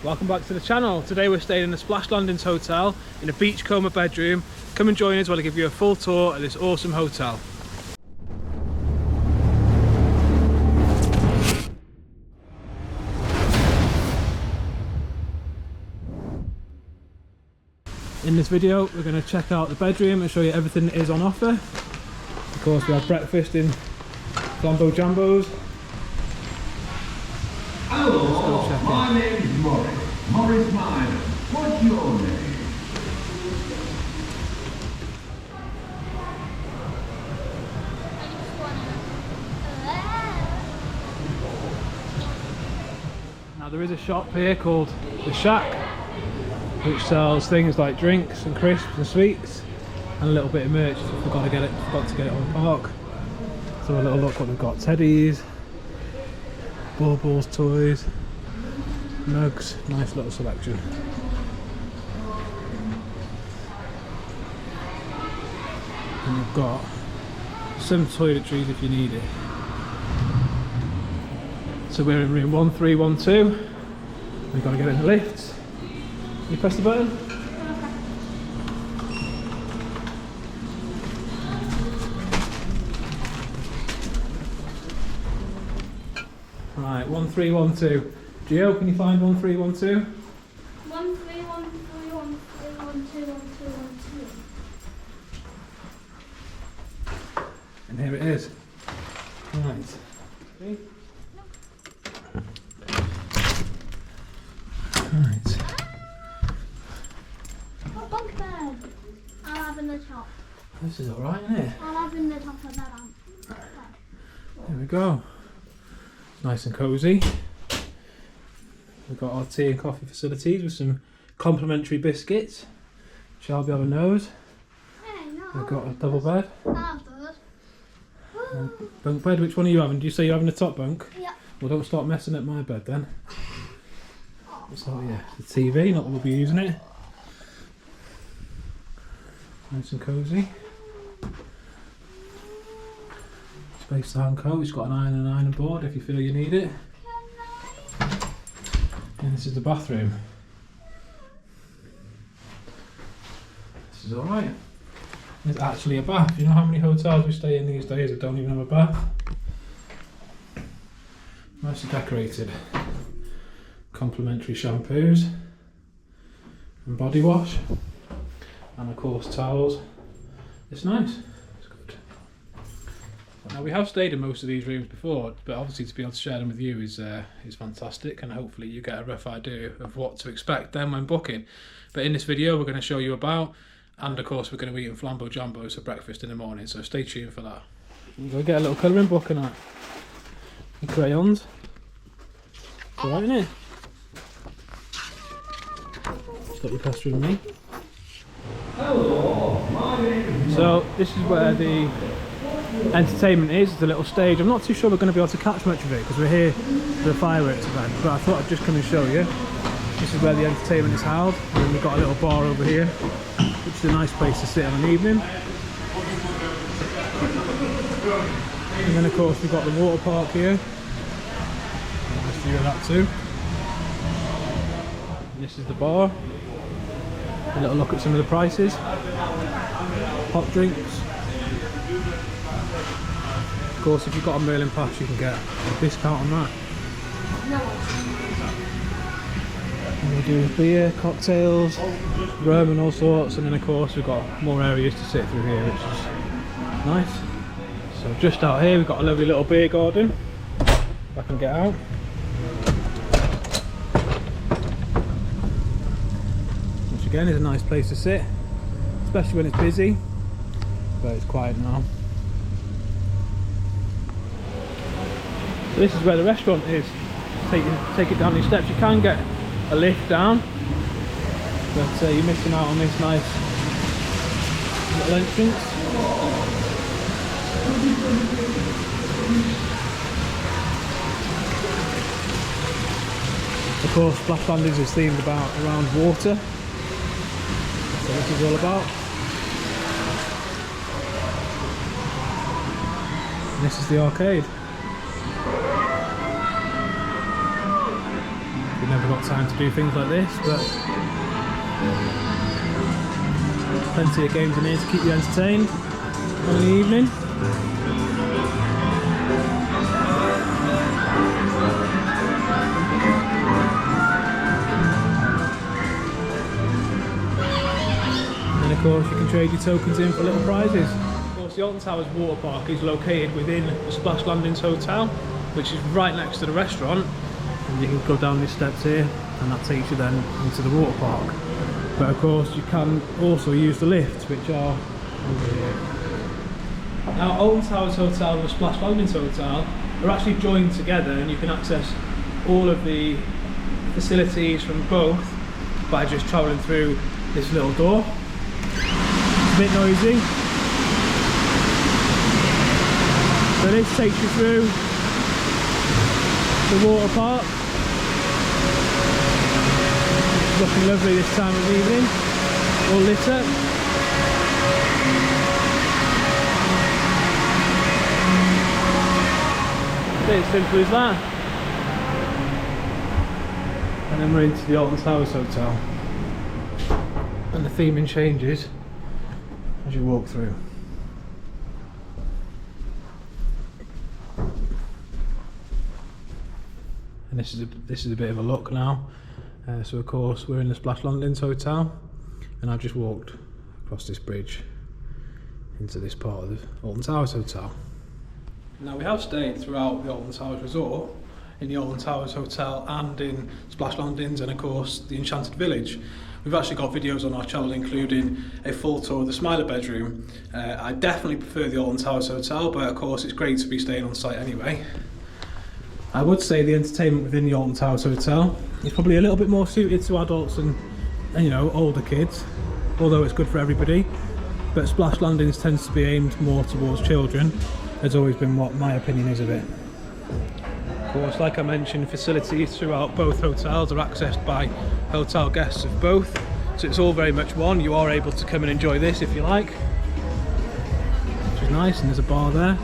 Welcome back to the channel. Today we're staying in the Splash Landings hotel in a beachcomber bedroom. Come and join us while I give you a full tour of this awesome hotel. In this video we're going to check out the bedroom and show you everything that is on offer. Of course we have breakfast in Flambo Jambos. Hello, my name is Morris Minor. What's your name? Now there is a shop here called The Shack, which sells things like drinks and crisps and sweets and a little bit of merch. Forgot to get it on park. So a little look what we've got: teddies, baubles, toys, mugs, nice little selection. And we've got some toiletries if you need it. So we're in room 1312. We've got to get in the lifts. You press the button. Right, 1312. Gio, can you find 1312? 131313121212. And here it is. Right. See? Right. Oh, bunk bed. I'll have in the top. This is alright, isn't it? I'll have in the top of that. There we go. Nice and cosy. We've got our tea and coffee facilities with some complimentary biscuits. Shelby on a nose. Hey, no. We've got a double bed. That's good. Bunk bed, which one are you having? Do you say you're having the top bunk? Yeah. Well, don't start messing up my bed then. So yeah, the TV, not that we'll be using it. Nice and cosy. Space to hang coat. It's got an iron and an ironing board if you feel you need it. And this is the bathroom. This is alright. It's actually a bath. You know how many hotels we stay in these days that don't even have a bath? Nicely decorated. Complimentary shampoos and body wash, and of course towels. It's nice. It's good. Now we have stayed in most of these rooms before, but obviously to be able to share them with you is fantastic, and hopefully you get a rough idea of what to expect then when booking. But in this video we're going to show you about, and of course we're going to be eating Flambo Jambos for breakfast in the morning, so stay tuned for that. We'll go get a little colouring book and that. And crayons. It's alright, isn't it? Got your pasta with me. Hello, my name is So this is where the entertainment is. It's a little stage. I'm not too sure we're going to be able to catch much of it because we're here for the fireworks event, but I thought I'd just come and show you. This is where the entertainment is held, and then we've got a little bar over here, which is a nice place to sit on an evening. And then of course we've got the water park here. Nice view of that too. This is the bar. A little look at some of the prices. Hot drinks. Of course, if you've got a Merlin pass, you can get a discount on that. And we do beer, cocktails, rum and all sorts, and then of course we've got more areas to sit through here, which is nice. So just out here we've got a lovely little beer garden. If I can get out. Again, is a nice place to sit, especially when it's busy, but it's quiet now. So this is where the restaurant is. Take it down these steps. You can get a lift down, but you're missing out on this nice little entrance. Of course, Splash Landings is themed around water. So this is all about. And this is the arcade. never got time to do things like this, but plenty of games in here to keep you entertained on the evening. And of course you can trade your tokens in for little prizes. Of course the Alton Towers water park is located within the Splash Landings hotel, which is right next to the restaurant, and you can go down these steps here and that takes you then into the water park. But of course you can also use the lifts, which are over here. Now Alton Towers Hotel and the Splash Landings Hotel are actually joined together, and you can access all of the facilities from both by just travelling through this little door. It's a bit noisy. So this takes you through the water park. It's looking lovely this time of evening, all lit up. It's as simple as that. And then we're into the Alton Towers Hotel. And the theming changes as you walk through. And this is a bit of a look now. So of course we're in the Splash Landings Hotel, and I've just walked across this bridge into this part of the Alton Towers Hotel. Now we have stayed throughout the Alton Towers Resort, in the Alton Towers Hotel and in Splash Landings, and of course the Enchanted Village. We've actually got videos on our channel including a full tour of the Smiler bedroom. I definitely prefer the Alton Towers Hotel, but of course it's great to be staying on site anyway. I would say the entertainment within the Alton Towers Hotel is probably a little bit more suited to adults and you know, older kids, although it's good for everybody. But Splash Landings tends to be aimed more towards children. Has always been what my opinion is of it. Of course, like I mentioned, facilities throughout both hotels are accessed by hotel guests of both, so it's all very much one. You are able to come and enjoy this if you like, which is nice, and there's a bar there.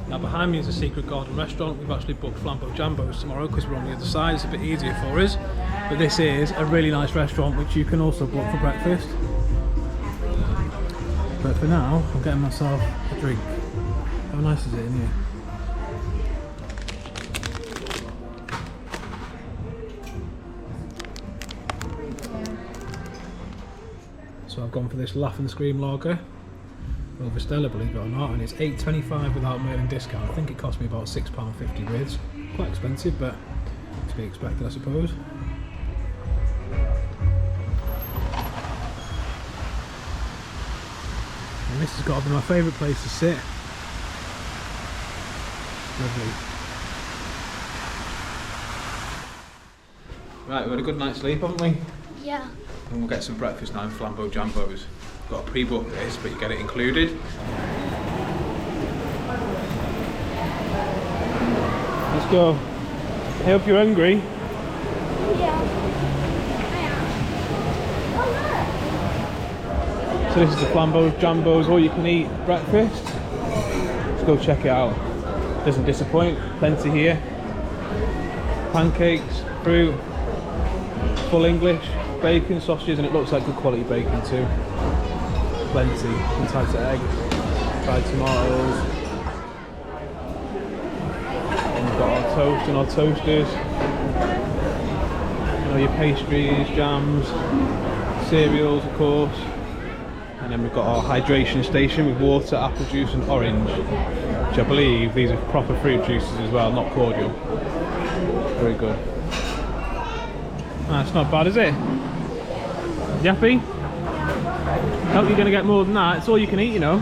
Now behind me is a secret garden restaurant. We've actually booked Flambo Jambos tomorrow because we're on the other side, it's a bit easier for us. But this is a really nice restaurant which you can also book for breakfast. But for now, I'm getting myself a drink. How nice is it in here? So I've gone for this Laugh and Scream lager over Stella, believe it or not, and it's £8.25 without Merlin discount. I think it cost me about £6.50 with. Quite expensive, but to be expected, I suppose. And this has got to be my favourite place to sit. Lovely. Right, we've had a good night's sleep, haven't we? Yeah. And we'll get some breakfast now in Flambo Jambos. Got to pre-book this, but you get it included. Let's go. I hope you're hungry. Yeah. So this is the Flambo Jambos all you can eat breakfast. Let's go check it out. Doesn't disappoint, plenty here. Pancakes, fruit, full English, bacon, sausages, and it looks like good quality bacon too. Plenty, different types of eggs, fried tomatoes. And we've got our toast and our toasters. You know, your pastries, jams, cereals of course. And then we've got our hydration station with water, apple juice and orange. Which I believe these are proper fruit juices as well, not cordial. Very good. That's not bad, is it? You happy? I hope you're going to get more than that. It's all you can eat, you know.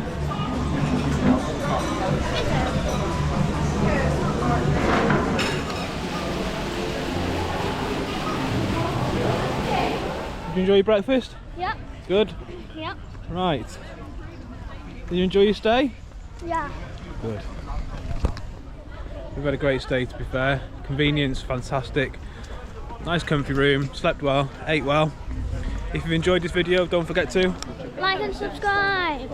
Did you enjoy your breakfast? Yep. Good? Yep. Right. Did you enjoy your stay? Yeah. Good. We've had a great stay, to be fair. Convenience, fantastic. Nice comfy room, slept well, ate well. If you've enjoyed this video, don't forget to Like and subscribe.